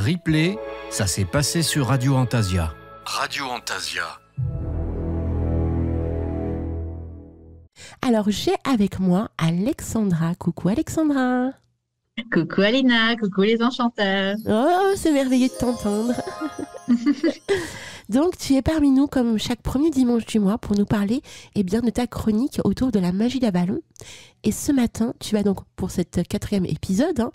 Replay, ça s'est passé sur Radio Antasia. Radio Antasia. Alors, j'ai avec moi Alexandra. Coucou Alexandra. Coucou Alina, coucou les enchanteurs. Oh, c'est merveilleux de t'entendre. Donc, tu es parmi nous comme chaque premier dimanche du mois pour nous parler de ta chronique autour de la magie d'Avalon. Et ce matin, tu vas donc, pour cette 4e épisode,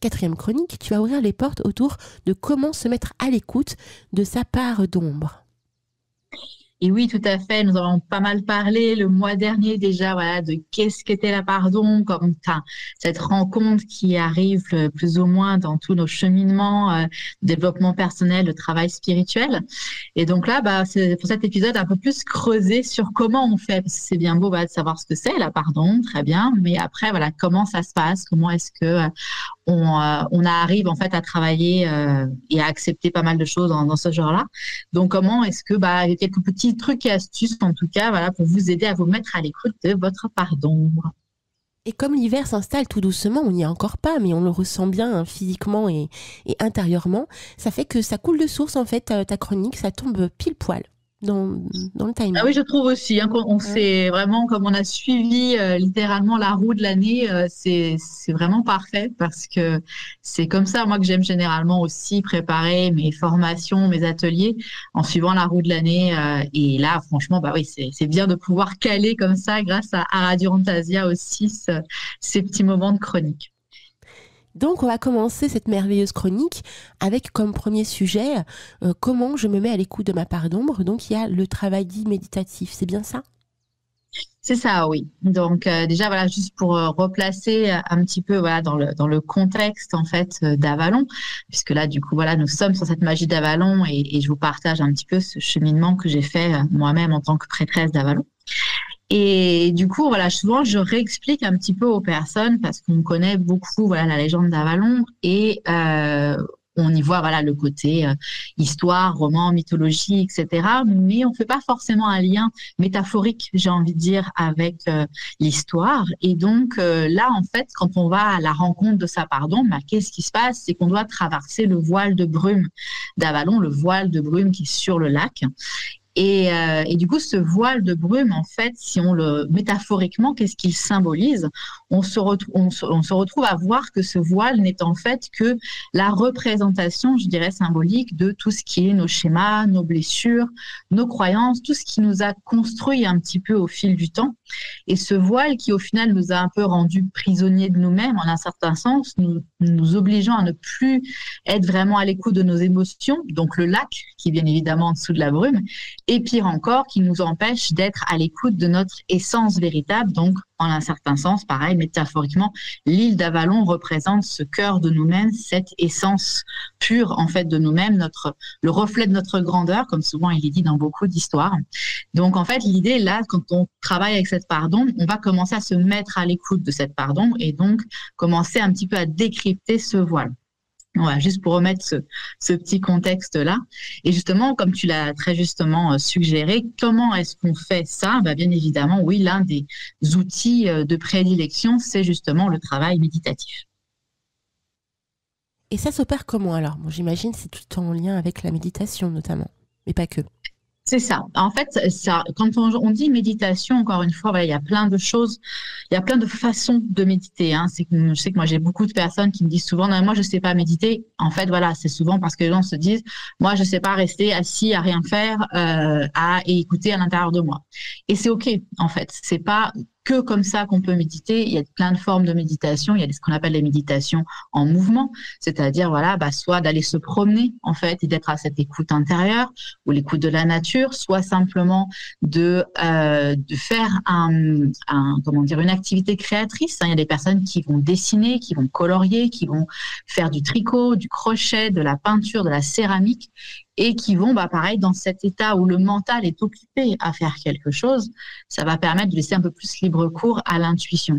4e chronique, tu vas ouvrir les portes autour de comment se mettre à l'écoute de sa part d'ombre. Et oui, tout à fait. Nous avons pas mal parlé le mois dernier déjà, de qu'est-ce qu'était la part d'ombre, comme cette rencontre qui arrive plus ou moins dans tous nos cheminements, développement personnel, le travail spirituel. Et donc là, c'est pour cet épisode un peu plus creuser sur comment on fait. Parce que c'est bien beau de savoir ce que c'est la part d'ombre, très bien. Mais après, comment ça se passe, comment est-ce que on arrive en fait à travailler et à accepter pas mal de choses dans ce genre-là. Donc comment est-ce que il y a quelques petits trucs et astuces en tout cas pour vous aider à vous mettre à l'écoute de votre part d'ombre. Et comme l'hiver s'installe tout doucement, on n'y est encore pas, mais on le ressent bien physiquement et intérieurement, ça fait que ça coule de source en fait, ta chronique, ça tombe pile poil dans le timing. Ah oui, je trouve aussi qu'on s'est vraiment, comme on a suivi littéralement la roue de l'année, c'est vraiment parfait parce que c'est comme ça, moi, que j'aime généralement aussi préparer mes formations, mes ateliers en suivant la roue de l'année. Et là, franchement, c'est bien de pouvoir caler comme ça grâce à Radio Antasia aussi ces petits moments de chronique. Donc, on va commencer cette merveilleuse chronique avec comme premier sujet comment je me mets à l'écoute de ma part d'ombre. Donc, il y a le travail dit méditatif. C'est bien ça ? C'est ça, oui. Donc, déjà, juste pour replacer un petit peu dans le contexte en fait d'Avalon, puisque là, du coup, nous sommes sur cette magie d'Avalon et je vous partage un petit peu ce cheminement que j'ai fait moi-même en tant que prêtresse d'Avalon. Et du coup, souvent, je réexplique un petit peu aux personnes parce qu'on connaît beaucoup, la légende d'Avalon et on y voit, le côté histoire, roman, mythologie, etc. Mais on ne fait pas forcément un lien métaphorique, j'ai envie de dire, avec l'histoire. Et donc, là, en fait, quand on va à la rencontre de sa part d'ombre, qu'est-ce qui se passe? C'est qu'on doit traverser le voile de brume d'Avalon, le voile de brume qui est sur le lac. Et du coup, ce voile de brume, en fait, si on le métaphoriquement, qu'est-ce qu'il symbolise? On se retrouve à voir que ce voile n'est en fait que la représentation, je dirais, symbolique de tout ce qui est nos schémas, nos blessures, nos croyances, tout ce qui nous a construit un petit peu au fil du temps. Et ce voile qui, au final, nous a un peu rendus prisonniers de nous-mêmes, en un certain sens, nous obligeant à ne plus être vraiment à l'écoute de nos émotions, donc le lac, qui est bien évidemment en dessous de la brume, et pire encore, qui nous empêche d'être à l'écoute de notre essence véritable. Donc, en un certain sens, pareil, métaphoriquement, l'île d'Avalon représente ce cœur de nous-mêmes, cette essence pure, en fait, de nous-mêmes, le reflet de notre grandeur, comme souvent il est dit dans beaucoup d'histoires. Donc, en fait, l'idée, là, quand on travaille avec cette part d'ombre, on va commencer à se mettre à l'écoute de cette part d'ombre et donc commencer un petit peu à décrypter ce voile. Voilà, juste pour remettre ce petit contexte-là. Et justement, comme tu l'as très justement suggéré, comment est-ce qu'on fait ça? Bien évidemment, oui, l'un des outils de prédilection, c'est justement le travail méditatif. Et ça s'opère comment alors? Bon, j'imagine que c'est tout en lien avec la méditation notamment, mais pas que. C'est ça. En fait, quand on dit méditation, encore une fois, il y a plein de choses, il y a plein de façons de méditer. Je sais que moi, j'ai beaucoup de personnes qui me disent souvent, non, moi, je sais pas méditer. En fait, c'est souvent parce que les gens se disent, moi, je sais pas rester assis à rien faire, et écouter à l'intérieur de moi. Et c'est OK, en fait. C'est pas que comme ça qu'on peut méditer. Il y a plein de formes de méditation. Il y a ce qu'on appelle les méditations en mouvement, c'est-à-dire soit d'aller se promener en fait et d'être à cette écoute intérieure ou l'écoute de la nature, soit simplement de faire une activité créatrice. Il y a des personnes qui vont dessiner, qui vont colorier, qui vont faire du tricot, du crochet, de la peinture, de la céramique. Et qui vont, pareil, dans cet état où le mental est occupé à faire quelque chose, ça va permettre de laisser un peu plus libre cours à l'intuition.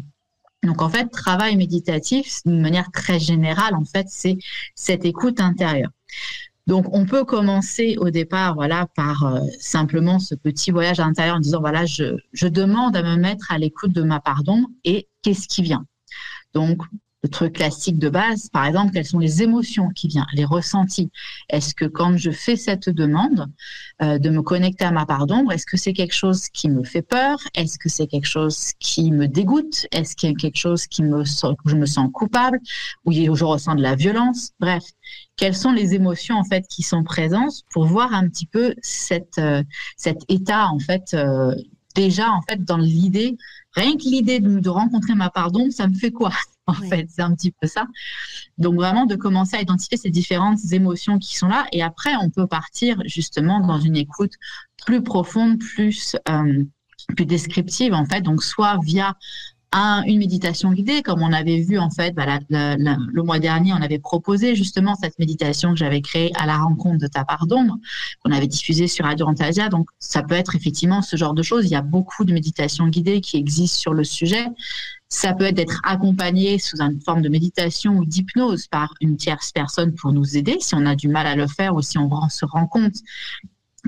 Donc, en fait, travail méditatif, d'une manière très générale, en fait, c'est cette écoute intérieure. Donc, on peut commencer au départ, par simplement ce petit voyage à l'intérieur en disant, je demande à me mettre à l'écoute de ma part d'ombre et qu'est-ce qui vient. Donc, le truc classique de base, par exemple, quelles sont les émotions qui viennent, les ressentis. Est-ce que quand je fais cette demande de me connecter à ma part d'ombre, est-ce que c'est quelque chose qui me fait peur? Est-ce que c'est quelque chose qui me dégoûte? Est-ce qu'il y a quelque chose où je me sens coupable, où je ressens de la violence? Bref, quelles sont les émotions en fait qui sont présentes pour voir un petit peu cet état en fait déjà en fait dans l'idée, rien que l'idée de rencontrer ma part d'ombre, ça me fait quoi en fait, c'est un petit peu ça. Donc vraiment de commencer à identifier ces différentes émotions qui sont là et après on peut partir justement dans une écoute plus profonde, plus descriptive en fait, donc soit via une méditation guidée, comme on avait vu en fait le mois dernier, on avait proposé justement cette méditation que j'avais créée à la rencontre de ta part d'ombre, qu'on avait diffusée sur Radio Antasia. Donc ça peut être effectivement ce genre de choses. Il y a beaucoup de méditations guidées qui existent sur le sujet. Ça peut être d'être accompagné sous une forme de méditation ou d'hypnose par une tierce personne pour nous aider si on a du mal à le faire ou si on se rend compte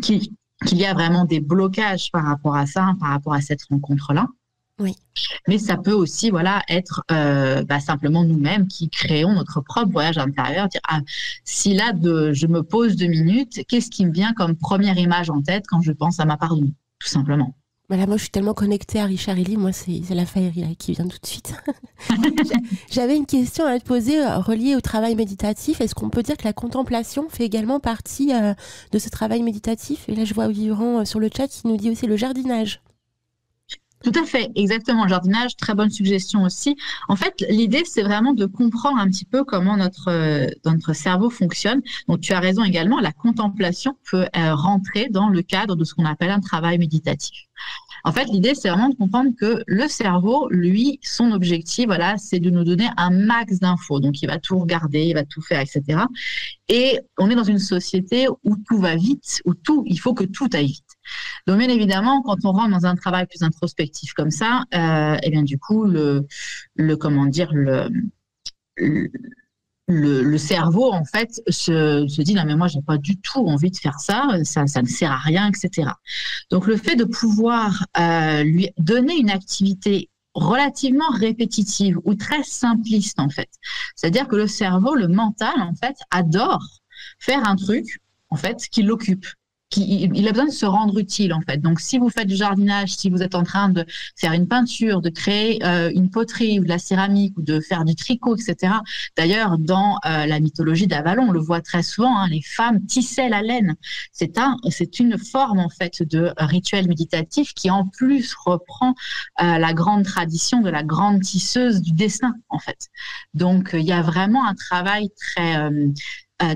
qu'il y a vraiment des blocages par rapport à ça, par rapport à cette rencontre-là. Oui. Mais ça peut aussi être simplement nous-mêmes qui créons notre propre voyage intérieur. Dire, si là, je me pose 2 minutes, qu'est-ce qui me vient comme première image en tête quand je pense à ma part d'ombre, tout simplement. Voilà, moi, je suis tellement connectée à Richard Élie. Moi, c'est la faillerie là, qui vient tout de suite. J'avais une question à te poser reliée au travail méditatif. Est-ce qu'on peut dire que la contemplation fait également partie de ce travail méditatif? Et là, je vois Yvan sur le chat qui nous dit aussi le jardinage. Tout à fait, exactement. Le jardinage, très bonne suggestion aussi. En fait, l'idée, c'est vraiment de comprendre un petit peu comment notre cerveau fonctionne. Donc, tu as raison également, la contemplation peut rentrer dans le cadre de ce qu'on appelle un travail méditatif. En fait, l'idée, c'est vraiment de comprendre que le cerveau, lui, son objectif, c'est de nous donner un max d'infos. Donc, il va tout regarder, il va tout faire, etc. Et on est dans une société où tout va vite, où il faut que tout aille vite. Donc, bien évidemment, quand on rentre dans un travail plus introspectif comme ça, et bien du coup, le cerveau, en fait, se dit, non, mais moi, j'ai pas du tout envie de faire ça ne sert à rien, etc. Donc, le fait de pouvoir lui donner une activité relativement répétitive ou très simpliste, en fait. C'est-à-dire que le cerveau, le mental, en fait, adore faire un truc, en fait, qui l'occupe. Il a besoin de se rendre utile, en fait. Donc, si vous faites du jardinage, si vous êtes en train de faire une peinture, de créer une poterie ou de la céramique ou de faire du tricot, etc. D'ailleurs, dans la mythologie d'Avalon, on le voit très souvent, les femmes tissaient la laine. C'est une forme, en fait, de rituel méditatif qui, en plus, reprend la grande tradition de la grande tisseuse du dessin, en fait. Donc, il y a vraiment un travail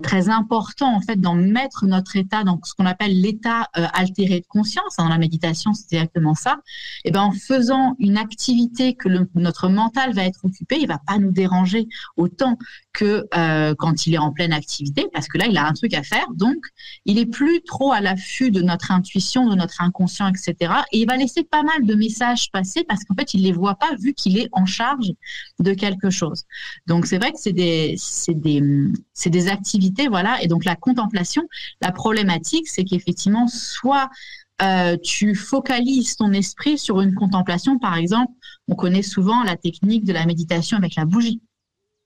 très important en fait d'en mettre notre état, donc ce qu'on appelle l'état altéré de conscience. Dans la méditation, c'est exactement ça. Et ben en faisant une activité que notre mental va être occupé, il va pas nous déranger autant que quand il est en pleine activité, parce que là il a un truc à faire, donc il est plus trop à l'affût de notre intuition, de notre inconscient, etc. Et il va laisser pas mal de messages passer parce qu'en fait il les voit pas vu qu'il est en charge de quelque chose. Donc c'est vrai que c'est des activités, voilà. Et donc la contemplation, la problématique, c'est qu'effectivement, soit tu focalises ton esprit sur une contemplation, par exemple, on connaît souvent la technique de la méditation avec la bougie.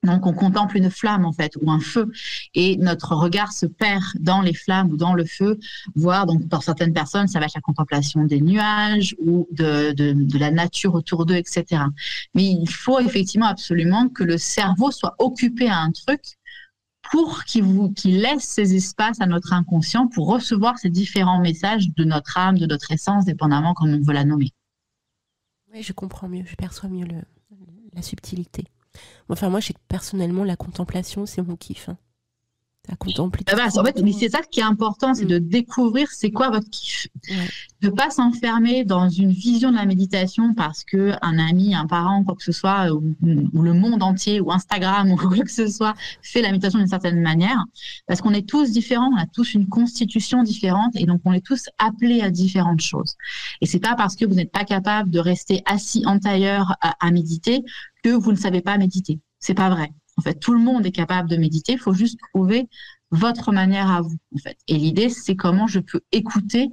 Donc, on contemple une flamme, en fait, ou un feu, et notre regard se perd dans les flammes ou dans le feu, voire, donc, pour certaines personnes, ça va être la contemplation des nuages ou de la nature autour d'eux, etc. Mais il faut effectivement absolument que le cerveau soit occupé à un truc pour qu'il laisse ces espaces à notre inconscient pour recevoir ces différents messages de notre âme, de notre essence, dépendamment comment on veut la nommer. Oui, je comprends mieux, je perçois mieux la subtilité. Enfin, moi, je sais que personnellement, la contemplation, c'est mon kiff. À contempler. En fait, mais c'est ça qui est important, c'est de découvrir c'est quoi votre kiff. Ouais. De pas s'enfermer dans une vision de la méditation parce que un ami, un parent, quoi que ce soit, ou le monde entier, ou Instagram, ou quoi que ce soit, fait la méditation d'une certaine manière. Parce qu'on est tous différents, on a tous une constitution différente, et donc on est tous appelés à différentes choses. Et c'est pas parce que vous n'êtes pas capable de rester assis en tailleur à méditer que vous ne savez pas méditer. C'est pas vrai. En fait, tout le monde est capable de méditer. Il faut juste trouver votre manière à vous, en fait. Et l'idée, c'est comment je peux écouter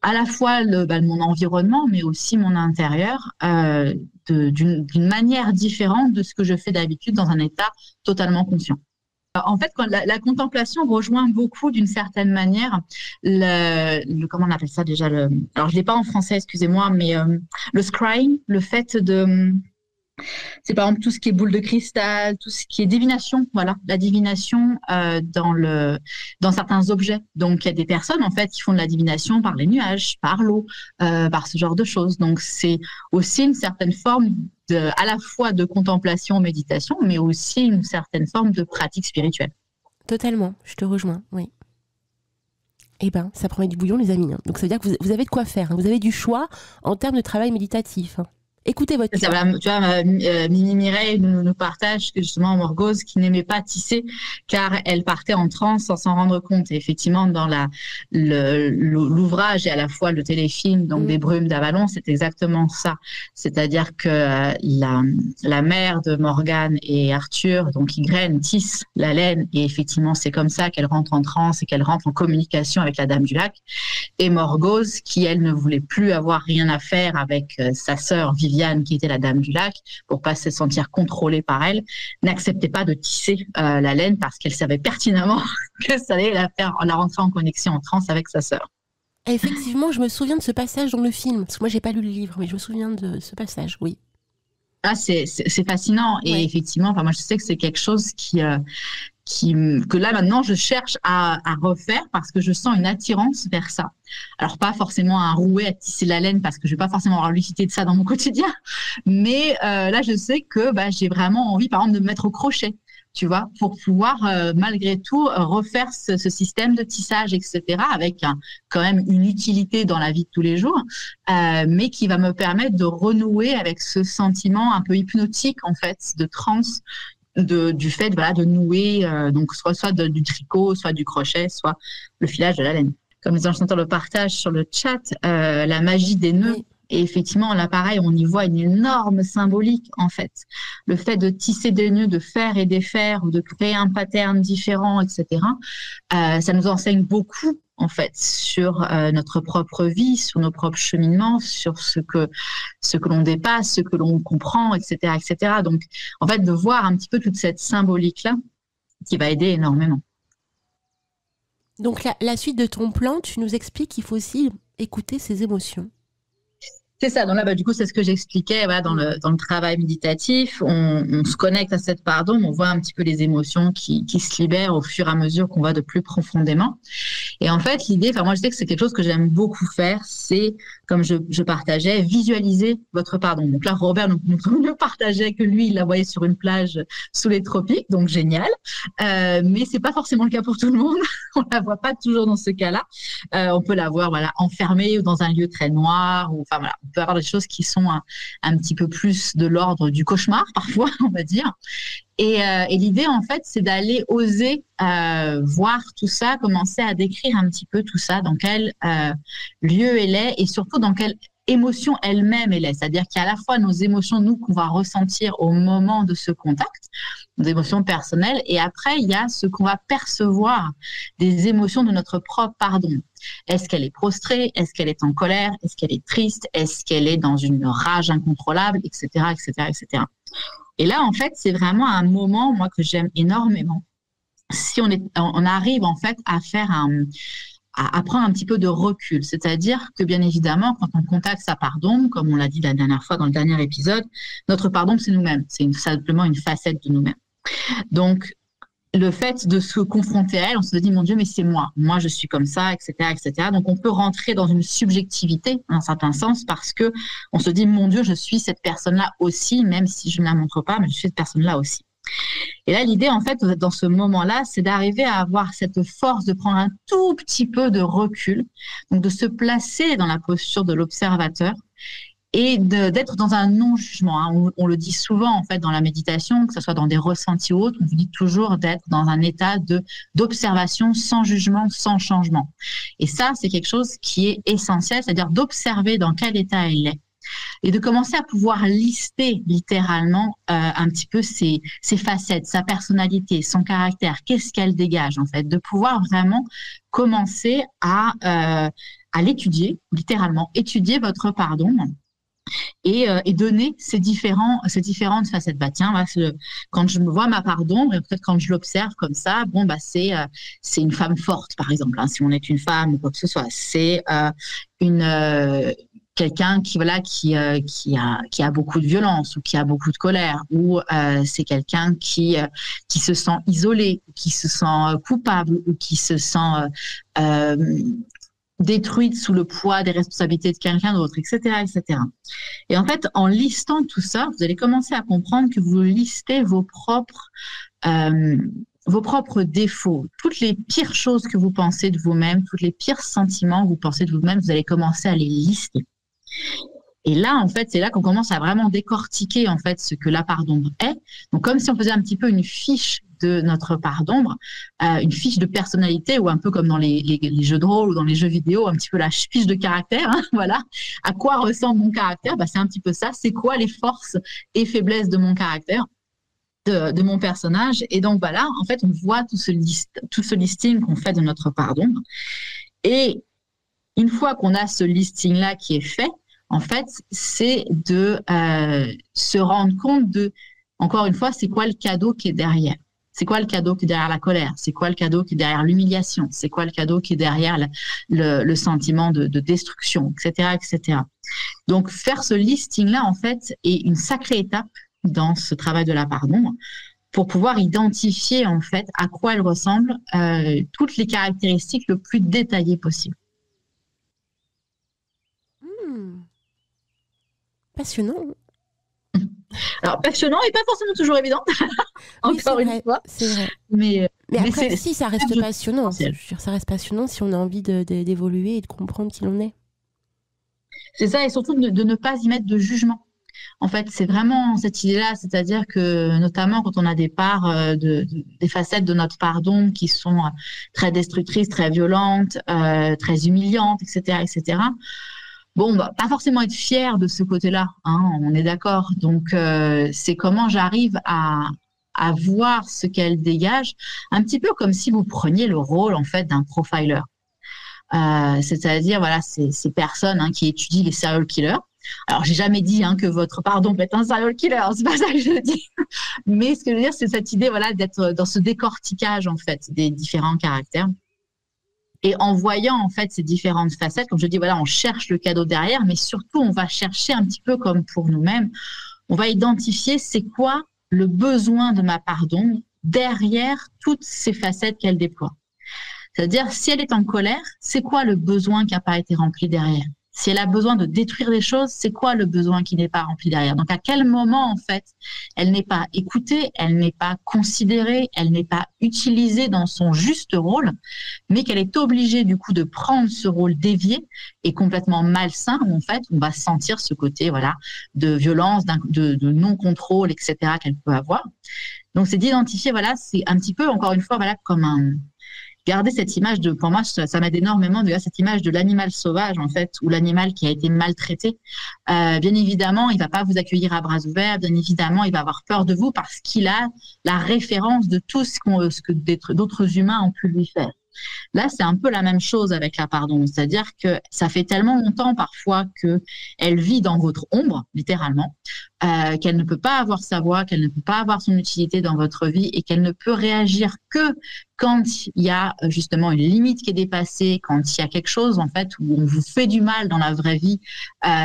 à la fois mon environnement, mais aussi mon intérieur, de d'une manière différente de ce que je fais d'habitude dans un état totalement conscient. En fait, quand la contemplation rejoint beaucoup d'une certaine manière comment on appelle ça déjà alors je l'ai pas en français, excusez-moi, mais le scrying, le fait de c'est par exemple tout ce qui est boule de cristal, tout ce qui est divination, voilà, la divination dans certains objets. Donc il y a des personnes en fait qui font de la divination par les nuages, par l'eau, par ce genre de choses. Donc c'est aussi une certaine forme à la fois de contemplation, méditation, mais aussi une certaine forme de pratique spirituelle. Totalement, je te rejoins, oui. Eh bien, ça promet du bouillon, les amis. Donc ça veut dire que vous avez de quoi faire. Vous avez du choix en termes de travail méditatif. Écoutez votre cœur. Tu vois, Mimi Mireille nous partage que justement Morgause qui n'aimait pas tisser car elle partait en transe sans s'en rendre compte. Et effectivement, dans l'ouvrage et à la fois le téléfilm, donc des Brumes d'Avalon, c'est exactement ça. C'est-à-dire que la mère de Morgane et Arthur, donc Ygraine, tisse la laine et effectivement, c'est comme ça qu'elle rentre en transe et qu'elle rentre en communication avec la Dame du Lac. Et Morgause, qui elle ne voulait plus avoir rien à faire avec sa sœur Viviane, qui était la Dame du Lac, pour pas se sentir contrôlée par elle, n'acceptait pas de tisser la laine parce qu'elle savait pertinemment que ça allait la rentrer en connexion, en transe avec sa sœur. Effectivement, je me souviens de ce passage dans le film, parce que moi j'ai pas lu le livre, mais je me souviens de ce passage, oui. Ah, c'est fascinant. Et ouais. Effectivement, enfin, moi je sais que c'est quelque chose que là maintenant je cherche à refaire parce que je sens une attirance vers ça. Alors pas forcément un rouet à tisser la laine parce que je vais pas forcément avoir l'utilité de ça dans mon quotidien, mais là je sais que j'ai vraiment envie par exemple de me mettre au crochet, tu vois, pour pouvoir malgré tout refaire ce système de tissage, etc., avec quand même une utilité dans la vie de tous les jours, mais qui va me permettre de renouer avec ce sentiment un peu hypnotique en fait de transe, du fait de nouer donc soit du tricot, soit du crochet, soit le filage de la laine. Comme les enchanteurs le partagent sur le chat, la magie des nœuds. Oui. Et effectivement, là, pareil, on y voit une énorme symbolique, en fait. Le fait de tisser des nœuds, de faire et défaire, ou de créer un pattern différent, etc., ça nous enseigne beaucoup, en fait, sur notre propre vie, sur nos propres cheminements, sur ce que l'on dépasse, ce que l'on comprend, etc., etc. Donc, en fait, de voir un petit peu toute cette symbolique-là qui va aider énormément. Donc, la suite de ton plan, tu nous expliques qu'il faut aussi écouter ses émotions. C'est ça. Donc là, du coup, c'est ce que j'expliquais dans le travail méditatif. On se connecte à cette part d'ombre, on voit un petit peu les émotions qui se libèrent au fur et à mesure qu'on va de plus profondément. Et en fait, l'idée, moi, je sais que c'est quelque chose que j'aime beaucoup faire, c'est, comme je partageais, visualiser votre part d'ombre. Donc là, Robert nous partageait que lui, il la voyait sur une plage sous les tropiques, donc génial. Mais c'est pas forcément le cas pour tout le monde. On la voit pas toujours dans ce cas-là. On peut la voir, enfermée ou dans un lieu très noir, ou voilà. On peut avoir des choses qui sont un petit peu plus de l'ordre du cauchemar, parfois, on va dire. Et l'idée, en fait, c'est d'aller oser voir tout ça, commencer à décrire un petit peu tout ça, dans quel lieu elle est et surtout dans quelle émotion elle-même elle est. C'est-à-dire qu'il y a à la fois nos émotions, nous, qu'on va ressentir au moment de ce contact, nos émotions personnelles, et après, il y a ce qu'on va percevoir des émotions de notre propre pardon. Est-ce qu'elle est prostrée? Est-ce qu'elle est en colère? Est-ce qu'elle est triste? Est-ce qu'elle est dans une rage incontrôlable? Etc., etc., etc. Et là, en fait, c'est vraiment un moment, moi, que j'aime énormément. Si on arrive, en fait, à prendre un petit peu de recul. C'est-à-dire que, bien évidemment, quand on contacte sa part d'ombre, comme on l'a dit la dernière fois dans le dernier épisode, notre part d'ombre, c'est nous-mêmes. C'est simplement une facette de nous-mêmes. Donc, le fait de se confronter à elle, on se dit, mon Dieu, mais c'est moi. Moi, je suis comme ça, etc., etc. Donc, on peut rentrer dans une subjectivité, dans un certain sens, parce que on se dit, mon Dieu, je suis cette personne-là aussi, même si je ne la montre pas, mais je suis cette personne-là aussi. Et là, l'idée, en fait, dans ce moment-là, c'est d'arriver à avoir cette force de prendre un tout petit peu de recul, donc de se placer dans la posture de l'observateur et d'être dans un non-jugement. On le dit souvent, en fait, dans la méditation, que ce soit dans des ressentis ou autres, on vous dit toujours d'être dans un état d'observation sans jugement, sans changement. Et ça, c'est quelque chose qui est essentiel, c'est-à-dire d'observer dans quel état elle est. Et de commencer à pouvoir lister littéralement un petit peu ses facettes, sa personnalité, son caractère, qu'est-ce qu'elle dégage en fait, de pouvoir vraiment commencer à l'étudier, littéralement, étudier votre part d'ombre et donner ces différentes facettes. Bah tiens, quand je me vois ma part d'ombre, et peut-être quand je l'observe comme ça, bon bah c'est une femme forte par exemple, hein, si on est une femme ou quoi que ce soit, c'est quelqu'un qui a beaucoup de violence ou qui a beaucoup de colère, ou c'est quelqu'un qui se sent isolé, qui se sent coupable, ou qui se sent détruite sous le poids des responsabilités de quelqu'un d'autre, etc., etc. Et en fait, en listant tout ça, vous allez commencer à comprendre que vous listez vos propres défauts, toutes les pires choses que vous pensez de vous-même, tous les pires sentiments que vous pensez de vous-même, vous allez commencer à les lister. Et là, en fait, c'est là qu'on commence à vraiment décortiquer en fait ce que la part d'ombre est. Donc, comme si on faisait un petit peu une fiche de notre part d'ombre, une fiche de personnalité, ou un peu comme dans les jeux de rôle ou dans les jeux vidéo, un petit peu la fiche de caractère. Hein, voilà. À quoi ressemble mon caractère? Bah, c'est un petit peu ça. C'est quoi les forces et faiblesses de mon caractère, de mon personnage? Et donc, voilà, en fait, on voit tout ce listing qu'on fait de notre part d'ombre. Et une fois qu'on a ce listing-là qui est fait, en fait, c'est de se rendre compte de, encore une fois, c'est quoi le cadeau qui est derrière? C'est quoi le cadeau qui est derrière la colère? C'est quoi le cadeau qui est derrière l'humiliation? C'est quoi le cadeau qui est derrière le sentiment de destruction, etc., etc. Donc, faire ce listing-là, en fait, est une sacrée étape dans ce travail de la part d'ombre pour pouvoir identifier, en fait, à quoi elle ressemble, toutes les caractéristiques le plus détaillées possible. Passionnant. Alors, passionnant et pas forcément toujours évident. Encore une fois. C'est vrai. Mais après, si, ça reste passionnant. Je veux dire, ça reste passionnant si on a envie d'évoluer et de comprendre qui l'on est. C'est ça, et surtout de ne pas y mettre de jugement. En fait, c'est vraiment cette idée-là, c'est-à-dire que, notamment quand on a des parts, des facettes de notre part d'ombre qui sont très destructrices, très violentes, très humiliantes, etc., etc., bon, bah, pas forcément être fier de ce côté-là, hein, on est d'accord. Donc, c'est comment j'arrive à voir ce qu'elle dégage, un petit peu comme si vous preniez le rôle, en fait, d'un profiler. C'est-à-dire, voilà, ces personnes qui étudient les serial killers. Alors, j'ai jamais dit que votre part d'ombre est un serial killer, c'est pas ça que je dis. Mais ce que je veux dire, c'est cette idée, voilà, d'être dans ce décortiquage, en fait, des différents caractères. Et en voyant, en fait, ces différentes facettes, comme je dis, voilà, on cherche le cadeau derrière, mais surtout, on va chercher un petit peu comme pour nous-mêmes, on va identifier c'est quoi le besoin de ma part d'ombre derrière toutes ces facettes qu'elle déploie. C'est-à-dire, si elle est en colère, c'est quoi le besoin qui n'a pas été rempli derrière? Si elle a besoin de détruire des choses, c'est quoi le besoin qui n'est pas rempli derrière? Donc, à quel moment, en fait, elle n'est pas écoutée, elle n'est pas considérée, elle n'est pas utilisée dans son juste rôle, mais qu'elle est obligée, du coup, de prendre ce rôle dévié et complètement malsain, où, en fait, on va sentir ce côté, voilà, de violence, de non-contrôle, etc., qu'elle peut avoir. Donc, c'est d'identifier, voilà, c'est un petit peu, encore une fois, voilà, comme garder cette image pour moi, ça m'aide énormément de garder cette image de l'animal sauvage, en fait, ou l'animal qui a été maltraité. Bien évidemment, il va pas vous accueillir à bras ouverts. Bien évidemment, il va avoir peur de vous parce qu'il a la référence de tout ce que d'autres humains ont pu lui faire. Là, c'est un peu la même chose avec la part d'ombre, c'est-à-dire que ça fait tellement longtemps parfois qu'elle vit dans votre ombre, littéralement, qu'elle ne peut pas avoir sa voix, qu'elle ne peut pas avoir son utilité dans votre vie et qu'elle ne peut réagir que quand il y a justement une limite qui est dépassée, quand il y a quelque chose en fait où on vous fait du mal dans la vraie vie.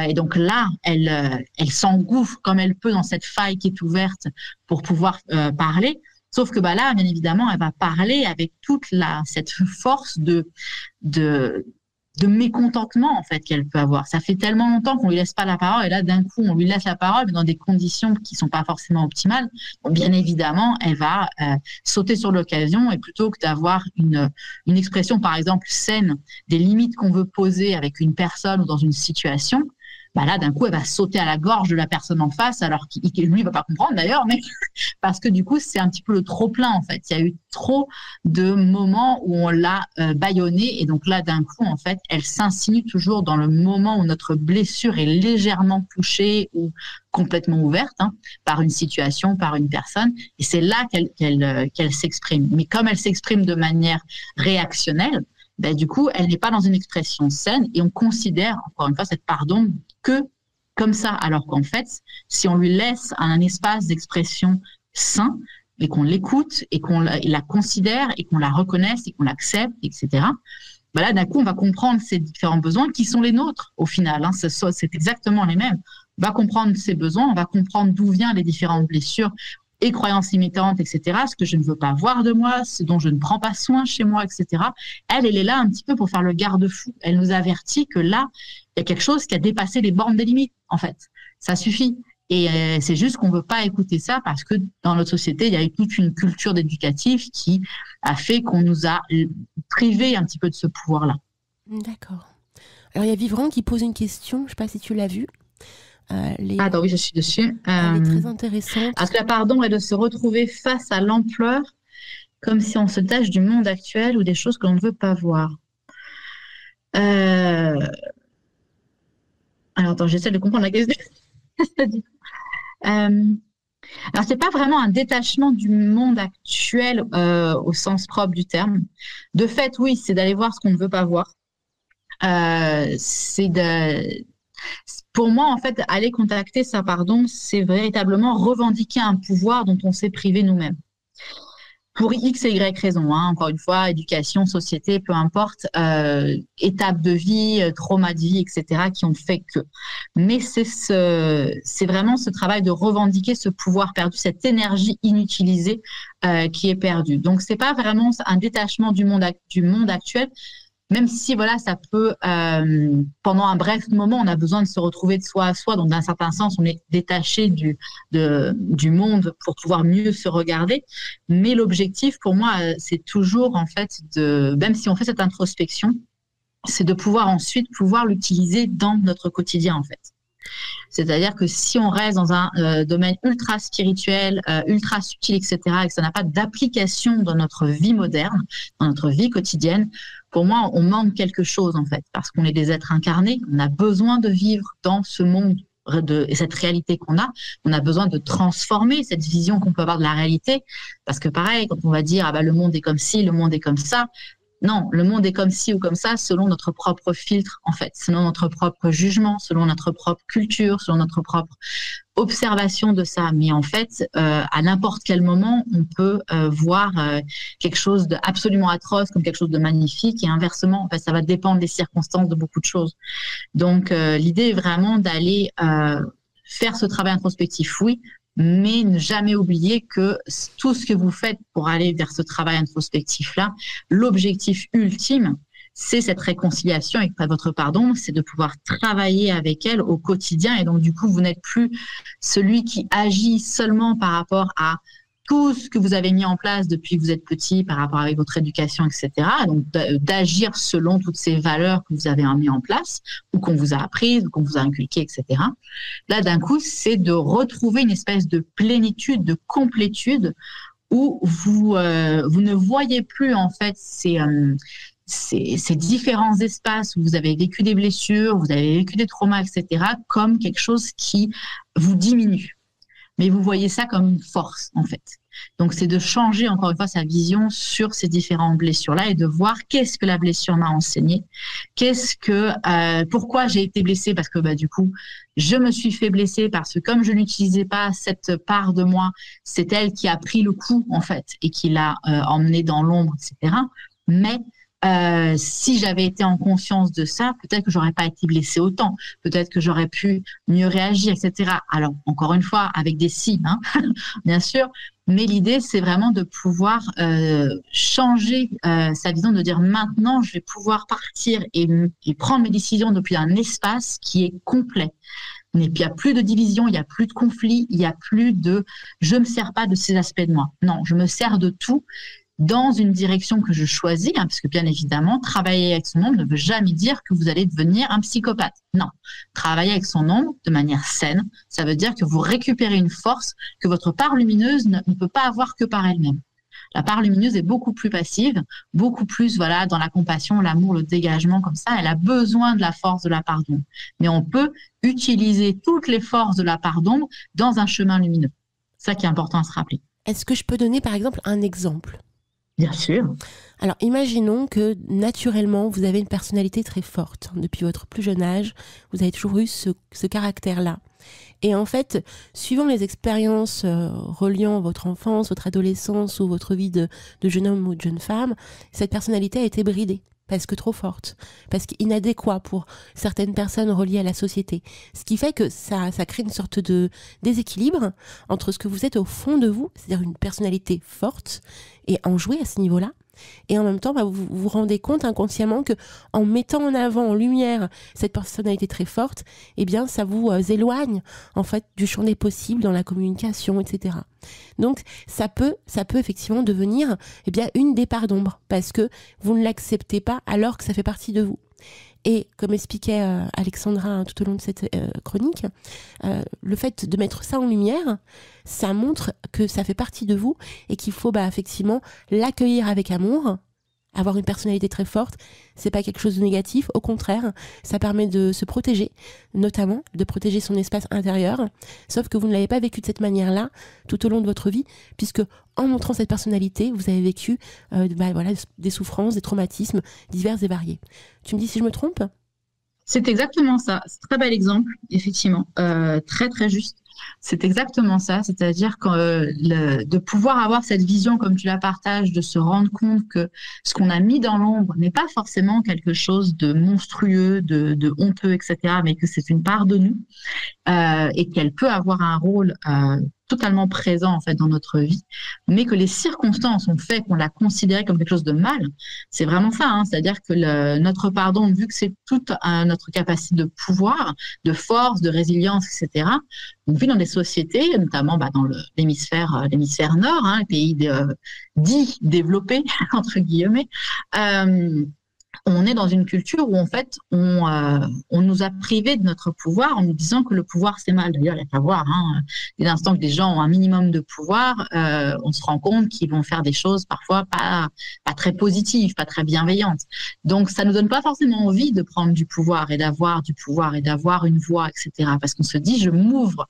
Et donc là, elle s'engouffre comme elle peut dans cette faille qui est ouverte pour pouvoir parler. Sauf que là, bien évidemment, elle va parler avec toute cette force de mécontentement en fait qu'elle peut avoir. Ça fait tellement longtemps qu'on lui laisse pas la parole et là, d'un coup, on lui laisse la parole, mais dans des conditions qui sont pas forcément optimales. Donc, bien évidemment, elle va sauter sur l'occasion et plutôt que d'avoir une expression, par exemple, saine des limites qu'on veut poser avec une personne ou dans une situation. Là, d'un coup, elle va sauter à la gorge de la personne en face, alors qu'il lui va pas comprendre d'ailleurs, mais parce que du coup, c'est un petit peu le trop-plein en fait. Il y a eu trop de moments où on l'a bâillonnée et donc là, d'un coup, en fait, elle s'insinue toujours dans le moment où notre blessure est légèrement touchée ou complètement ouverte par une situation, par une personne, et c'est là qu'elle s'exprime. Mais comme elle s'exprime de manière réactionnelle, du coup, elle n'est pas dans une expression saine et on considère, encore une fois, cette part d'ombre que comme ça, alors qu'en fait, si on lui laisse un espace d'expression sain, et qu'on l'écoute, et qu'on la considère, et qu'on la reconnaisse, et qu'on l'accepte, etc., ben là, d'un coup, on va comprendre ces différents besoins qui sont les nôtres, au final. Hein, c'est exactement les mêmes. On va comprendre ces besoins, on va comprendre d'où viennent les différentes blessures et croyances limitantes, etc., ce que je ne veux pas voir de moi, ce dont je ne prends pas soin chez moi, etc. Elle est là un petit peu pour faire le garde-fou. Elle nous avertit que là, il y a quelque chose qui a dépassé les bornes des limites, en fait. Ça suffit. Et c'est juste qu'on ne veut pas écouter ça parce que dans notre société, il y a eu toute une culture d'éducatif qui a fait qu'on nous a privé un petit peu de ce pouvoir-là. D'accord. Alors, il y a Vivran qui pose une question, je ne sais pas si tu l'as vue. Attends, oui, je suis dessus. Elle est très intéressante. Parce que la pardon est de se retrouver face à l'ampleur, comme si on se tâche du monde actuel ou des choses que l'on ne veut pas voir. Alors, attends, j'essaie de comprendre la question. Alors, c'est pas vraiment un détachement du monde actuel au sens propre du terme. De fait, oui, c'est d'aller voir ce qu'on ne veut pas voir. Pour moi, en fait, aller contacter ça, pardon, c'est véritablement revendiquer un pouvoir dont on s'est privé nous-mêmes. Pour X et Y raisons, hein, encore une fois, éducation, société, peu importe, étapes de vie, trauma de vie, etc., qui ont fait que. Mais c'est vraiment ce travail de revendiquer ce pouvoir perdu, cette énergie inutilisée qui est perdue. Donc, c'est pas vraiment un détachement du monde actuel, même si voilà, ça peut, pendant un bref moment, on a besoin de se retrouver de soi à soi. Donc, d'un certain sens, on est détaché du monde pour pouvoir mieux se regarder. Mais l'objectif, pour moi, c'est toujours, en fait, même si on fait cette introspection, c'est de pouvoir ensuite l'utiliser dans notre quotidien, en fait. C'est-à-dire que si on reste dans un domaine ultra spirituel, ultra subtil, etc., et que ça n'a pas d'application dans notre vie moderne, dans notre vie quotidienne, pour moi, on manque quelque chose, en fait, parce qu'on est des êtres incarnés, on a besoin de vivre dans ce monde et cette réalité qu'on a. On a besoin de transformer cette vision qu'on peut avoir de la réalité, parce que pareil, quand on va dire, ah bah, le monde est comme ci, le monde est comme ça, non, le monde est comme ci ou comme ça selon notre propre filtre, en fait, selon notre propre jugement, selon notre propre culture, selon notre propre observation de ça. Mais en fait, à n'importe quel moment, on peut voir quelque chose d'absolument atroce comme quelque chose de magnifique, et inversement, en fait, ça va dépendre des circonstances de beaucoup de choses. Donc, l'idée est vraiment d'aller faire ce travail introspectif, oui, mais ne jamais oublier que tout ce que vous faites pour aller vers ce travail introspectif-là, l'objectif ultime, c'est cette réconciliation avec votre pardon, c'est de pouvoir travailler avec elle au quotidien. Et donc, du coup, vous n'êtes plus celui qui agit seulement par rapport à tout ce que vous avez mis en place depuis que vous êtes petit, par rapport avec votre éducation, etc. Donc, d'agir selon toutes ces valeurs que vous avez mis en place, ou qu'on vous a apprises, ou qu'on vous a inculquées, etc. Là, d'un coup, c'est de retrouver une espèce de plénitude, de complétude, où vous ne voyez plus, en fait, ces différents espaces où vous avez vécu des blessures, vous avez vécu des traumas, etc., comme quelque chose qui vous diminue. Mais vous voyez ça comme une force, en fait. Donc, c'est de changer, encore une fois, sa vision sur ces différentes blessures-là et de voir qu'est-ce que la blessure m'a enseigné, pourquoi j'ai été blessée, parce que, du coup, je me suis fait blesser parce que comme je n'utilisais pas cette part de moi, c'est elle qui a pris le coup, en fait, et qui l'a emmené dans l'ombre, etc. Mais si j'avais été en conscience de ça, peut-être que j'aurais pas été blessée autant, peut-être que j'aurais pu mieux réagir, etc. Alors, encore une fois, avec des si, hein, bien sûr, mais l'idée, c'est vraiment de pouvoir changer sa vision, de dire maintenant, je vais pouvoir partir et prendre mes décisions depuis un espace qui est complet. Il n'y a plus de division, il n'y a plus de conflit, il n'y a plus de « je ne me sers pas de ces aspects de moi ». Non, je me sers de tout dans une direction que je choisis, hein, parce que bien évidemment, travailler avec son ombre ne veut jamais dire que vous allez devenir un psychopathe. Non, travailler avec son ombre de manière saine, ça veut dire que vous récupérez une force que votre part lumineuse ne peut pas avoir que par elle-même. La part lumineuse est beaucoup plus passive, beaucoup plus dans la compassion, l'amour, le dégagement, comme ça. Elle a besoin de la force de la part d'ombre. Mais on peut utiliser toutes les forces de la part d'ombre dans un chemin lumineux. C'est ça qui est important à se rappeler. Est-ce que je peux donner par exemple un exemple ? Bien sûr. Alors, imaginons que naturellement, vous avez une personnalité très forte. Depuis votre plus jeune âge, vous avez toujours eu ce caractère-là. Et en fait, suivant les expériences reliant votre enfance, votre adolescence ou votre vie de jeune homme ou de jeune femme, cette personnalité a été bridée. Parce que trop forte, parce qu'inadéquat pour certaines personnes reliées à la société. Ce qui fait que ça crée une sorte de déséquilibre entre ce que vous êtes au fond de vous, c'est-à-dire une personnalité forte et enjouée à ce niveau-là, et en même temps, vous vous rendez compte inconsciemment que en mettant en avant, en lumière, cette personnalité très forte, eh bien, ça vous éloigne en fait du champ des possibles dans la communication, etc. Donc, ça peut effectivement devenir une des parts d'ombre parce que vous ne l'acceptez pas alors que ça fait partie de vous. Et comme expliquait Alexandra tout au long de cette chronique, le fait de mettre ça en lumière, ça montre que ça fait partie de vous et qu'il faut effectivement l'accueillir avec amour. Avoir une personnalité très forte, c'est pas quelque chose de négatif, au contraire, ça permet de se protéger, notamment de protéger son espace intérieur, sauf que vous ne l'avez pas vécu de cette manière-là tout au long de votre vie, puisque en montrant cette personnalité, vous avez vécu des souffrances, des traumatismes divers et variés. Tu me dis si je me trompe ? C'est exactement ça. C'est un très bel exemple, effectivement. Très, très juste. C'est exactement ça. C'est-à-dire que de pouvoir avoir cette vision comme tu la partages, de se rendre compte que ce qu'on a mis dans l'ombre n'est pas forcément quelque chose de monstrueux, de honteux, etc., mais que c'est une part de nous et qu'elle peut avoir un rôle totalement présent en fait dans notre vie, mais que les circonstances ont fait qu'on l'a considéré comme quelque chose de mal. C'est vraiment ça, hein, c'est-à-dire que notre pardon, vu que c'est toute notre capacité de pouvoir, de force, de résilience, etc. On vit dans des sociétés, notamment dans l'hémisphère nord, hein, les pays dits développés entre guillemets. On est dans une culture où en fait on nous a privés de notre pouvoir en nous disant que le pouvoir c'est mal. D'ailleurs, il y a qu'à voir, hein, dès l'instant que des gens ont un minimum de pouvoir, on se rend compte qu'ils vont faire des choses parfois pas très positives, pas très bienveillantes. Donc ça nous donne pas forcément envie de prendre du pouvoir et d'avoir une voix, etc. Parce qu'on se dit je m'ouvre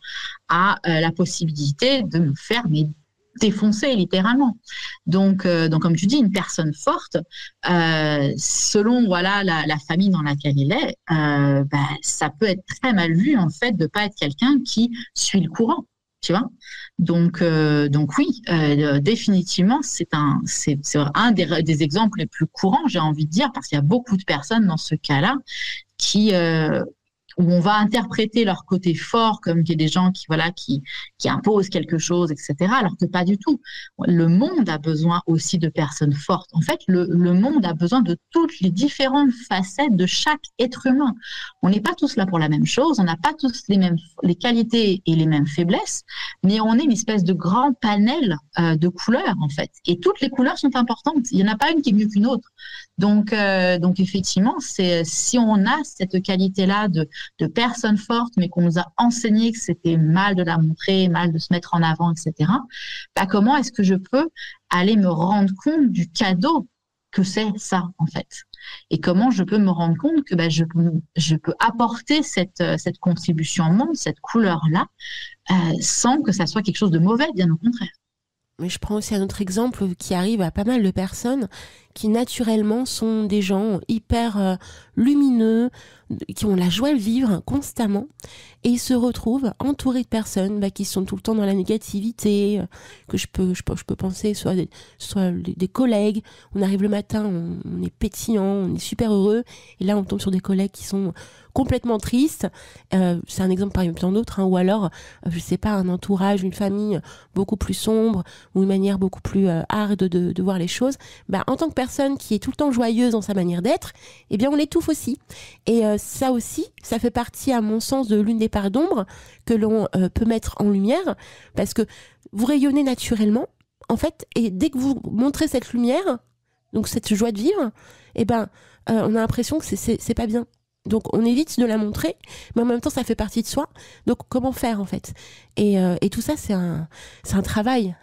à la possibilité de me faire défoncer littéralement. Donc comme tu dis, une personne forte, selon la famille dans laquelle elle est, ça peut être très mal vu en fait de pas être quelqu'un qui suit le courant, tu vois. Donc oui, définitivement c'est un des exemples les plus courants, j'ai envie de dire, parce qu'il y a beaucoup de personnes dans ce cas-là où on va interpréter leur côté fort comme qu'il y a des gens qui imposent quelque chose, etc. Alors que pas du tout. Le monde a besoin aussi de personnes fortes. En fait, le monde a besoin de toutes les différentes facettes de chaque être humain. On n'est pas tous là pour la même chose, on n'a pas tous les qualités et les mêmes faiblesses, mais on est une espèce de grand panel de couleurs, en fait. Et toutes les couleurs sont importantes. Il n'y en a pas une qui est mieux qu'une autre. Donc effectivement, si on a cette qualité-là de personnes fortes, mais qu'on nous a enseigné que c'était mal de la montrer, mal de se mettre en avant, etc. Comment est-ce que je peux aller me rendre compte du cadeau que c'est ça, en fait? Et comment je peux me rendre compte que je peux apporter cette contribution au monde, cette couleur-là, sans que ça soit quelque chose de mauvais, bien au contraire. Mais je prends aussi un autre exemple qui arrive à pas mal de personnes qui naturellement sont des gens hyper lumineux, qui ont la joie de vivre constamment, et ils se retrouvent entourés de personnes qui sont tout le temps dans la négativité, que je peux penser soit des collègues. On arrive le matin, on est pétillant, on est super heureux, et là on tombe sur des collègues qui sont complètement tristes. C'est un exemple parmi tant d'autres, hein, ou alors, je sais pas, un entourage, une famille beaucoup plus sombre, ou une manière beaucoup plus hard de voir les choses. En tant que personne qui est tout le temps joyeuse dans sa manière d'être, eh bien on l'étouffe aussi. Et ça aussi, ça fait partie à mon sens de l'une des parts d'ombre que l'on peut mettre en lumière, parce que vous rayonnez naturellement, en fait, et dès que vous montrez cette lumière, donc cette joie de vivre, on a l'impression que c'est pas bien. Donc on évite de la montrer, mais en même temps ça fait partie de soi. Donc comment faire en fait ? Et tout ça c'est un travail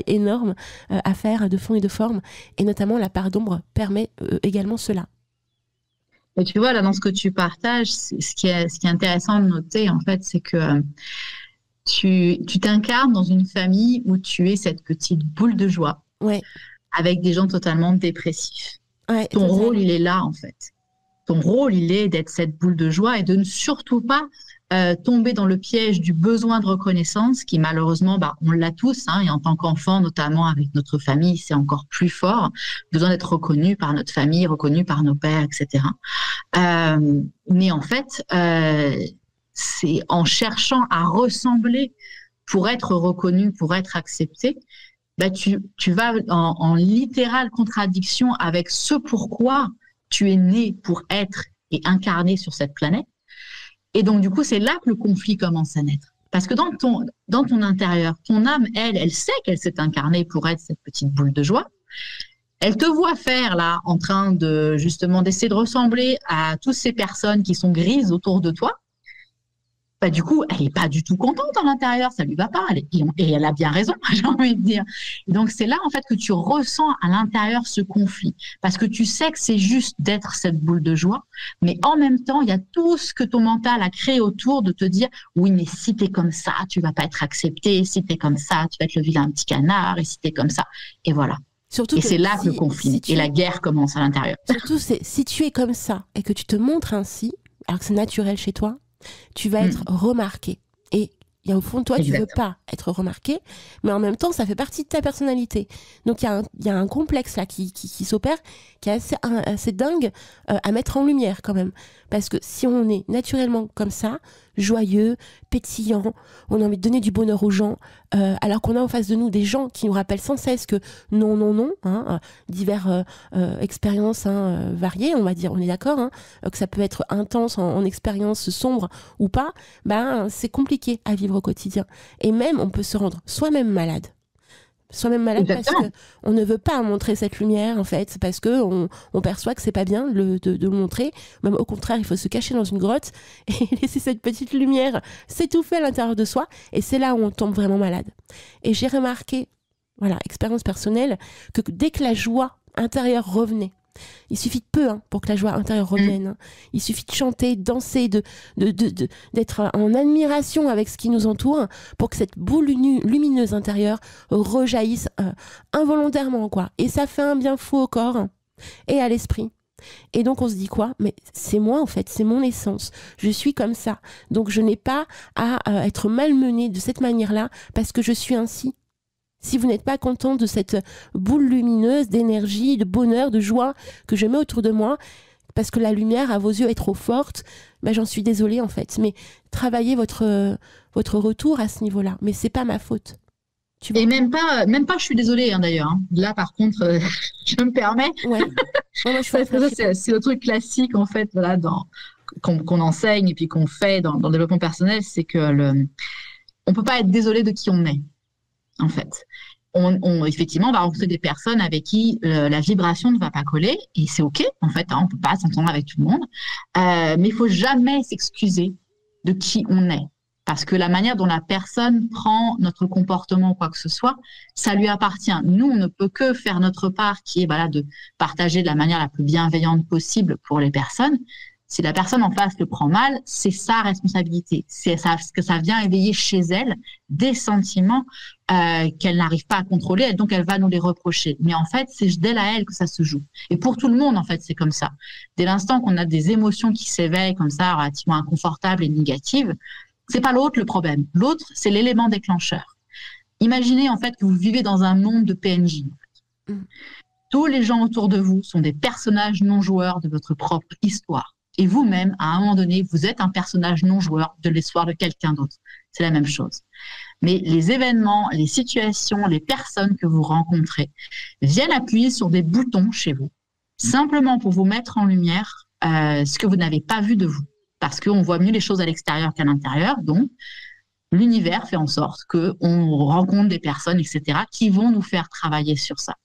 énorme à faire de fond et de forme. Et notamment la part d'ombre permet également cela. Et tu vois là dans ce que tu partages, ce qui est intéressant de noter en fait, c'est que tu t'incarnes dans une famille où tu es cette petite boule de joie. Ouais. avec des gens totalement dépressifs. Ouais, Ton total. rôle, il est là, en fait. Ton rôle, il est d'être cette boule de joie et de ne surtout pas tomber dans le piège du besoin de reconnaissance qui, malheureusement, on l'a tous, hein, et en tant qu'enfant, notamment avec notre famille, c'est encore plus fort. Besoin d'être reconnu par notre famille, reconnu par nos pères, etc. Mais en fait, c'est en cherchant à ressembler pour être reconnu, pour être accepté, tu vas en littérale contradiction avec ce pourquoi tu es né pour être et incarner sur cette planète. Et donc, du coup, c'est là que le conflit commence à naître. Parce que dans ton intérieur, ton âme, elle sait qu'elle s'est incarnée pour être cette petite boule de joie. Elle te voit faire, là, en train de, justement, d'essayer de ressembler à toutes ces personnes qui sont grises autour de toi. Du coup, elle n'est pas du tout contente à l'intérieur, ça lui va pas. Et elle a bien raison, j'ai envie de dire. Et donc, c'est là, en fait, que tu ressens à l'intérieur ce conflit. Parce que tu sais que c'est juste d'être cette boule de joie. Mais en même temps, il y a tout ce que ton mental a créé autour de te dire, oui, mais si t'es comme ça, tu vas pas être accepté. Si t'es comme ça, tu vas être le vilain petit canard. Et si t'es comme ça. Et voilà. Surtout et c'est là que le conflit et la guerre commence à l'intérieur. Surtout, si tu es comme ça et que tu te montres ainsi, alors que c'est naturel chez toi, tu vas être remarqué. Et au fond de toi, tu veux pas être remarqué, mais en même temps, ça fait partie de ta personnalité. Donc, il y a un complexe là qui s'opère, qui est assez dingue à mettre en lumière quand même. Parce que si on est naturellement comme ça, joyeux, pétillant, on a envie de donner du bonheur aux gens, alors qu'on a en face de nous des gens qui nous rappellent sans cesse que non, non, non, hein, divers expériences variées, on va dire, on est d'accord, hein, que ça peut être intense en expérience sombre ou pas, c'est compliqué à vivre au quotidien. Et même, on peut se rendre soi-même malade. Soi-même malade Exactement. parce qu'on ne veut pas montrer cette lumière, en fait, parce qu'on perçoit que c'est pas bien de le montrer. Même au contraire, il faut se cacher dans une grotte et laisser cette petite lumière s'étouffer à l'intérieur de soi. Et c'est là où on tombe vraiment malade. Et j'ai remarqué, voilà, expérience personnelle, que dès que la joie intérieure revenait, il suffit de peu pour que la joie intérieure revienne. Il suffit de chanter, de danser, d'être en admiration avec ce qui nous entoure pour que cette boule lumineuse intérieure rejaillisse involontairement, quoi. Et ça fait un bien fou au corps et à l'esprit. Et donc on se dit quoi? Mais c'est moi en fait, c'est mon essence. Je suis comme ça. Donc je n'ai pas à être malmenée de cette manière-là parce que je suis ainsi. Si vous n'êtes pas content de cette boule lumineuse d'énergie, de bonheur, de joie que je mets autour de moi, parce que la lumière à vos yeux est trop forte, j'en suis désolée en fait. Mais travaillez votre retour à ce niveau-là. Mais c'est pas ma faute. Tu vois. Et même pas, je suis désolée d'ailleurs. Hein. Là, par contre, je me permets. Ouais. Moi, c'est le truc classique en fait, voilà, qu'on enseigne et puis qu'on fait dans le développement personnel, c'est que on peut pas être désolé de qui on est. En fait, effectivement, on va rencontrer des personnes avec qui la vibration ne va pas coller et c'est OK, en fait, on peut pas s'entendre avec tout le monde, mais il faut jamais s'excuser de qui on est parce que la manière dont la personne prend notre comportement ou quoi que ce soit, ça lui appartient. Nous, on ne peut que faire notre part qui est de partager de la manière la plus bienveillante possible pour les personnes. Si la personne en face le prend mal, c'est sa responsabilité. C'est ça, parce que ça vient éveiller chez elle des sentiments qu'elle n'arrive pas à contrôler, et donc elle va nous les reprocher. Mais en fait, c'est d'elle à elle que ça se joue. Et pour tout le monde, en fait, c'est comme ça. Dès l'instant qu'on a des émotions qui s'éveillent comme ça, relativement inconfortables et négatives, c'est pas l'autre le problème. L'autre, c'est l'élément déclencheur. Imaginez en fait que vous vivez dans un monde de PNJ. Tous les gens autour de vous sont des personnages non joueurs de votre propre histoire. Et vous-même, à un moment donné, vous êtes un personnage non joueur de l'histoire de quelqu'un d'autre. C'est la même chose. Mais les événements, les situations, les personnes que vous rencontrez viennent appuyer sur des boutons chez vous, simplement pour vous mettre en lumière ce que vous n'avez pas vu de vous. Parce qu'on voit mieux les choses à l'extérieur qu'à l'intérieur. Donc, l'univers fait en sorte qu'on rencontre des personnes, etc., qui vont nous faire travailler sur ça.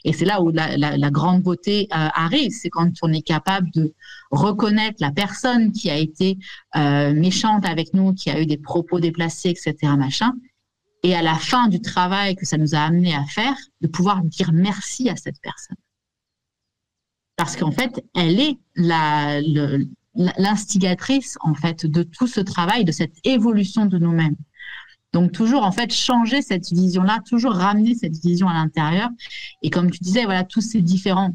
Et c'est là où la grande beauté arrive, c'est quand on est capable de reconnaître la personne qui a été méchante avec nous, qui a eu des propos déplacés, etc., machin, et à la fin du travail que ça nous a amené à faire, de pouvoir dire merci à cette personne. Parce qu'en fait, elle est l'instigatrice en fait de tout ce travail, de cette évolution de nous-mêmes. Donc, toujours, en fait, changer cette vision-là, toujours ramener cette vision à l'intérieur. Et comme tu disais, voilà, tous ces différents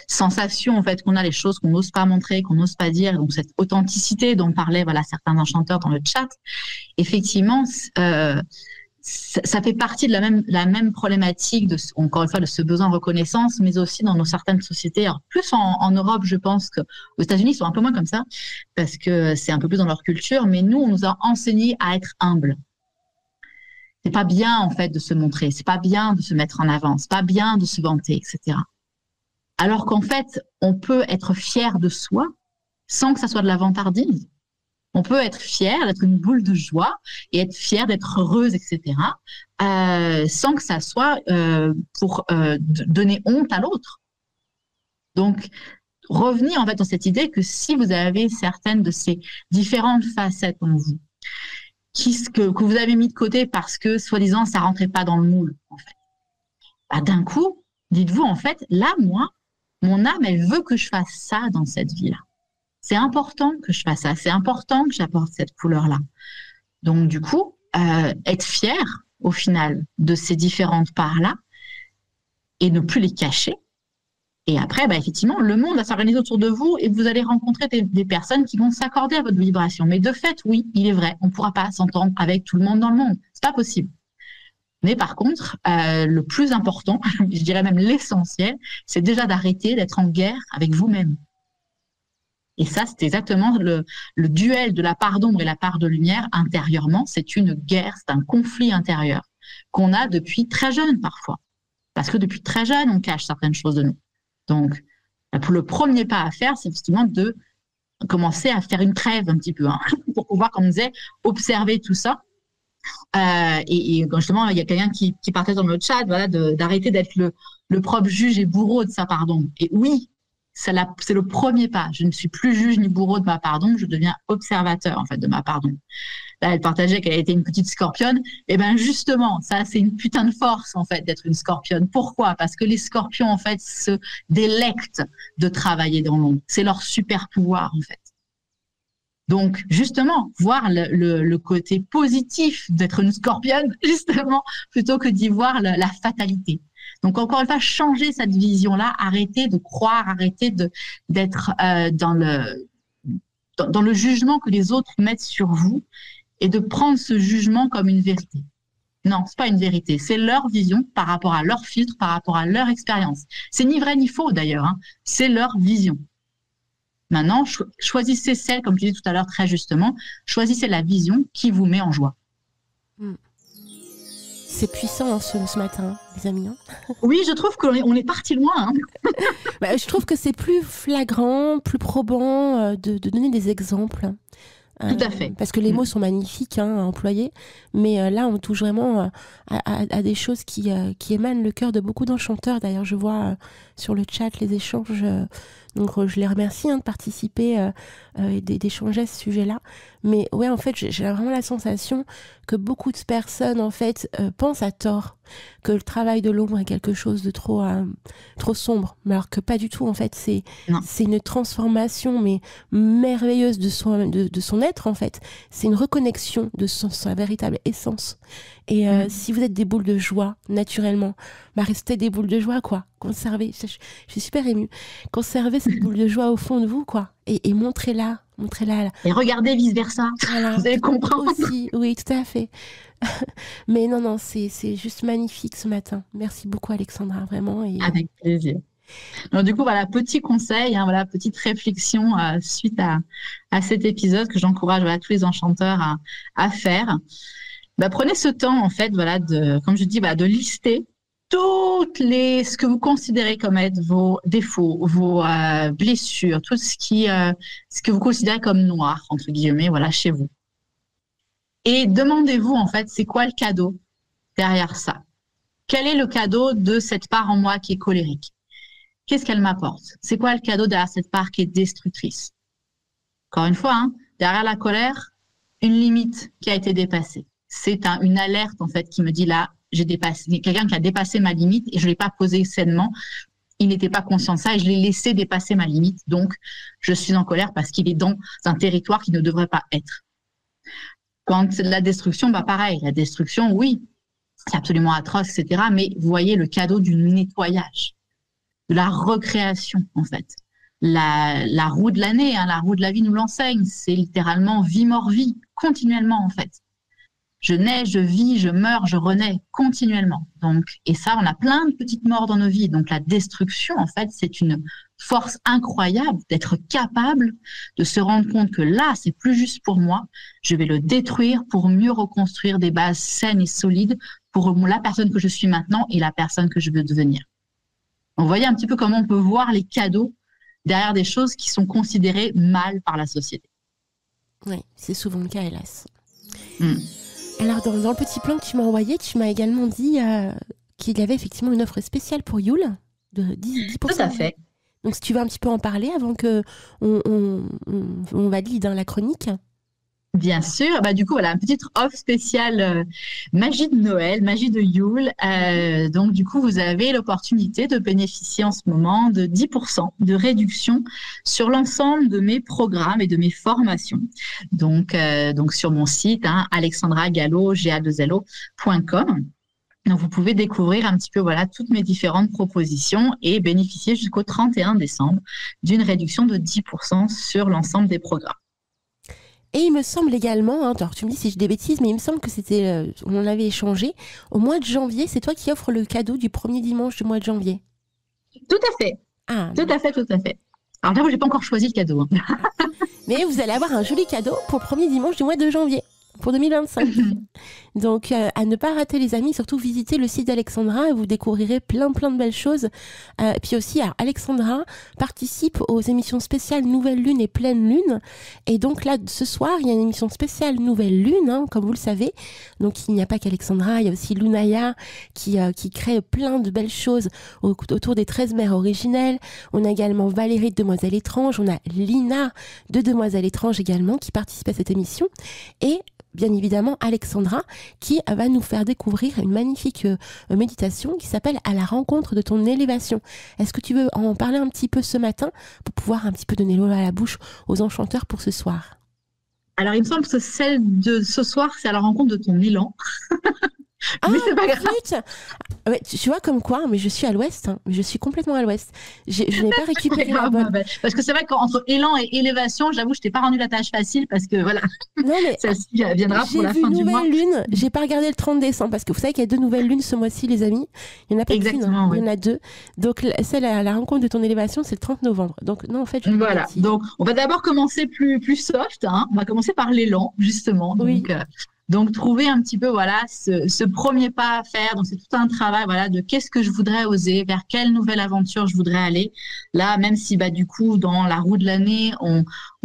sensations, en fait, qu'on a, les choses qu'on n'ose pas montrer, qu'on n'ose pas dire, donc cette authenticité dont parlaient, voilà, certains enchanteurs dans le chat, effectivement, ça fait partie de la même problématique, encore une fois, de ce besoin de reconnaissance, mais aussi dans nos certaines sociétés. Alors, plus en Europe, je pense qu'aux États-Unis, ils sont un peu moins comme ça, parce que c'est un peu plus dans leur culture, mais nous, on nous a enseigné à être humble. C'est pas bien, en fait, de se montrer, c'est pas bien de se mettre en avant, c'est pas bien de se vanter, etc. Alors qu'en fait, on peut être fier de soi sans que ça soit de la vantardise. On peut être fier d'être une boule de joie et être fier d'être heureuse, etc., sans que ça soit pour donner honte à l'autre. Donc, revenir en fait dans cette idée que si vous avez certaines de ces différentes facettes en vous, que vous avez mis de côté parce que, soi-disant, ça rentrait pas dans le moule, en fait, bah, d'un coup, dites-vous, en fait, là, moi, mon âme, elle veut que je fasse ça dans cette vie-là. C'est important que je fasse ça, c'est important que j'apporte cette couleur-là. Donc, du coup, être fier, au final, de ces différentes parts-là et ne plus les cacher. Et après, bah, effectivement, le monde va s'organiser autour de vous et vous allez rencontrer des personnes qui vont s'accorder à votre vibration. Mais de fait, oui, il est vrai, on ne pourra pas s'entendre avec tout le monde dans le monde. C'est pas possible. Mais par contre, le plus important, je dirais même l'essentiel, c'est déjà d'arrêter d'être en guerre avec vous-même. Et ça, c'est exactement le duel de la part d'ombre et la part de lumière intérieurement. C'est une guerre, c'est un conflit intérieur qu'on a depuis très jeune parfois. Parce que depuis très jeune, on cache certaines choses de nous. Donc, pour le premier pas à faire, c'est effectivement de commencer à faire une trêve un petit peu, hein, pour pouvoir, comme on disait, observer tout ça. Et justement, il y a quelqu'un qui partage dans le chat, voilà, d'arrêter d'être le propre juge et bourreau de sa part d'ombre. Et oui, c'est le premier pas. Je ne suis plus juge ni bourreau de ma part d'ombre, je deviens observateur, en fait, de ma part d'ombre. Là, elle partageait qu'elle était une petite scorpionne. Et ben justement, ça, c'est une putain de force, en fait, d'être une scorpionne. Pourquoi? Parce que les scorpions, en fait, se délectent de travailler dans l'ombre. C'est leur super pouvoir, en fait. Donc, justement, voir le côté positif d'être une scorpionne, justement, plutôt que d'y voir la fatalité. Donc, encore une fois, changer cette vision-là, arrêter de croire, arrêter d'être dans le jugement que les autres mettent sur vous et de prendre ce jugement comme une vérité. Non, c'est pas une vérité. C'est leur vision par rapport à leur filtre, par rapport à leur expérience. C'est ni vrai ni faux, d'ailleurs, hein. C'est leur vision. Maintenant, choisissez celle, comme tu disais tout à l'heure très justement, choisissez la vision qui vous met en joie. C'est puissant, hein, ce matin, les amis. Hein. Oui, je trouve qu'on est parti loin. Hein. Bah, je trouve que c'est plus flagrant, plus probant de donner des exemples. Tout à fait. Parce que les mots sont magnifiques, hein, à employer, mais là on touche vraiment à des choses qui émanent le cœur de beaucoup d'enchanteurs. D'ailleurs, je vois sur le chat les échanges, donc je les remercie, hein, de participer et d'échanger à ce sujet-là. Mais ouais, en fait, j'ai vraiment la sensation que beaucoup de personnes, en fait, pensent à tort que le travail de l'ombre est quelque chose de trop sombre, mais alors que pas du tout. En fait, c'est une transformation mais merveilleuse de son être, en fait. C'est une reconnexion de sa véritable essence. Et si vous êtes des boules de joie naturellement, bah restez des boules de joie, quoi. Conservez, je suis super émue. Conservez cette boule de joie au fond de vous, quoi. Et montrez-la. Et regardez vice-versa. Voilà. Vous allez comprendre. Aussi, oui, tout à fait. Mais non, c'est juste magnifique ce matin. Merci beaucoup, Alexandra, vraiment. Et... Avec plaisir. Donc, du coup, voilà, petit conseil, hein, voilà, petite réflexion suite à cet épisode que j'encourage tous les enchanteurs à faire. Bah, prenez ce temps, en fait, voilà, comme je dis, de lister ce que vous considérez comme être vos défauts, vos blessures, tout ce que vous considérez comme noir, entre guillemets, voilà, chez vous. Et demandez-vous, en fait, c'est quoi le cadeau derrière ça? Quel est le cadeau de cette part en moi qui est colérique? Qu'est-ce qu'elle m'apporte? C'est quoi le cadeau derrière cette part qui est destructrice? Encore une fois, hein, derrière la colère, une limite qui a été dépassée. C'est une alerte, en fait, qui me dit là, j'ai dépassé, quelqu'un qui a dépassé ma limite et je ne l'ai pas posé sainement. Il n'était pas conscient de ça et je l'ai laissé dépasser ma limite. Donc, je suis en colère parce qu'il est dans un territoire qui ne devrait pas être. Quand c'est de la destruction, pareil, la destruction, oui, c'est absolument atroce, etc. Mais vous voyez le cadeau du nettoyage, de la recréation, en fait. La roue de l'année, la roue de la vie nous l'enseigne. C'est littéralement vie, mort, vie, continuellement, en fait. Je nais, je vis, je meurs, je renais continuellement. Donc, et ça, on a plein de petites morts dans nos vies. Donc, la destruction, en fait, c'est une force incroyable d'être capable de se rendre compte que là, c'est plus juste pour moi. Je vais le détruire pour mieux reconstruire des bases saines et solides pour la personne que je suis maintenant et la personne que je veux devenir. Vous voyez un petit peu comment on peut voir les cadeaux derrière des choses qui sont considérées mal par la société. Oui, c'est souvent le cas, hélas. Alors, dans le petit plan que tu m'as envoyé, tu m'as également dit qu'il y avait effectivement une offre spéciale pour Yule de 10%. Tout à fait. Donc, si tu veux un petit peu en parler avant qu'on valide la chronique. Bien sûr. Du coup, voilà, une petite offre spéciale magie de Noël, magie de Yule. Donc, du coup, vous avez l'opportunité de bénéficier en ce moment de 10% de réduction sur l'ensemble de mes programmes et de mes formations. Donc sur mon site, alexandragallo.com. Donc, vous pouvez découvrir un petit peu toutes mes différentes propositions et bénéficier jusqu'au 31 décembre d'une réduction de 10% sur l'ensemble des programmes. Et il me semble également, alors tu me dis si je dis des bêtises, mais il me semble que c'était, on en avait échangé, au mois de janvier, c'est toi qui offres le cadeau du premier dimanche du mois de janvier. Tout à fait. Tout à fait. Alors là, je n'ai pas encore choisi le cadeau. Mais vous allez avoir un joli cadeau pour le premier dimanche du mois de janvier, pour 2025. Donc, à ne pas rater, les amis, surtout visitez le site d'Alexandra et vous découvrirez plein de belles choses. Puis aussi, Alexandra participe aux émissions spéciales Nouvelle Lune et Pleine Lune. Et donc là, ce soir, il y a une émission spéciale Nouvelle Lune, comme vous le savez. Donc, il n'y a pas qu'Alexandra, il y a aussi Lunaya qui crée plein de belles choses autour des 13 mères originelles. On a également Valérie de Demoiselle Étrange, on a Lina de Demoiselle Étrange également qui participe à cette émission. Et bien évidemment Alexandra qui va nous faire découvrir une magnifique méditation qui s'appelle « À la rencontre de ton élévation ». Est-ce que tu veux en parler un petit peu ce matin pour pouvoir un petit peu donner l'eau à la bouche aux enchanteurs pour ce soir? Alors, il me semble que celle de ce soir, c'est à la rencontre de ton élan. Mais c'est pas grave. Ouais, tu vois comme quoi, mais je suis à l'ouest, je suis complètement à l'ouest. Je n'ai pas récupéré la bonne. Parce que c'est vrai qu'entre élan et élévation, j'avoue, je t'ai pas rendu la tâche facile parce que voilà. Non mais celle-ci viendra pour la fin du mois. J'ai vu nouvelle lune, j'ai pas regardé le 30 décembre parce que vous savez qu'il y a 2 nouvelles lunes ce mois-ci, les amis. Il y en a pas qu'une, il y en a 2. Donc celle à la rencontre de ton élévation, c'est le 30 novembre. Donc non, en fait, voilà. Donc on va d'abord commencer plus soft. On va commencer par l'élan justement. Oui. Donc, trouver un petit peu, ce premier pas à faire. Donc, c'est tout un travail, de qu'est-ce que je voudrais oser, vers quelle nouvelle aventure je voudrais aller. Là, même si, du coup, dans la roue de l'année, on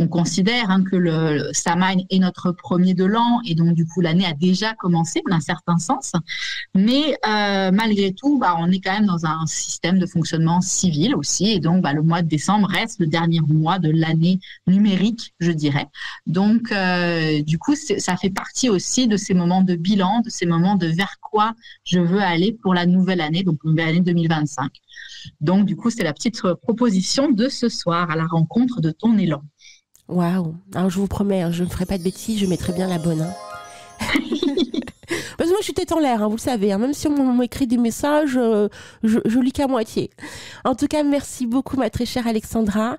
considère que le Samhain est notre premier de l'an. Et donc, du coup, l'année a déjà commencé d'un certain sens. Mais, malgré tout, on est quand même dans un système de fonctionnement civil aussi. Et donc, le mois de décembre reste le dernier mois de l'année numérique, je dirais. Donc, du coup, ça fait partie aussi de ces moments de bilan, de ces moments de vers quoi je veux aller pour la nouvelle année, donc la nouvelle année 2025. Donc, du coup, c'est la petite proposition de ce soir, à la rencontre de ton élan. Waouh! Alors, je vous promets, je ne ferai pas de bêtises, je mettrai bien la bonne. Parce que moi, je suis tête en l'air, vous le savez. Même si on m'écrit des messages, je lis qu'à moitié. En tout cas, merci beaucoup, ma très chère Alexandra.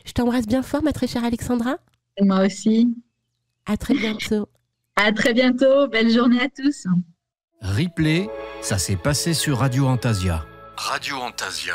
Je t'embrasse bien fort, ma très chère Alexandra. Moi aussi. À très bientôt. À très bientôt. Belle journée à tous. Replay, ça s'est passé sur Radio Antasia. Radio Antasia.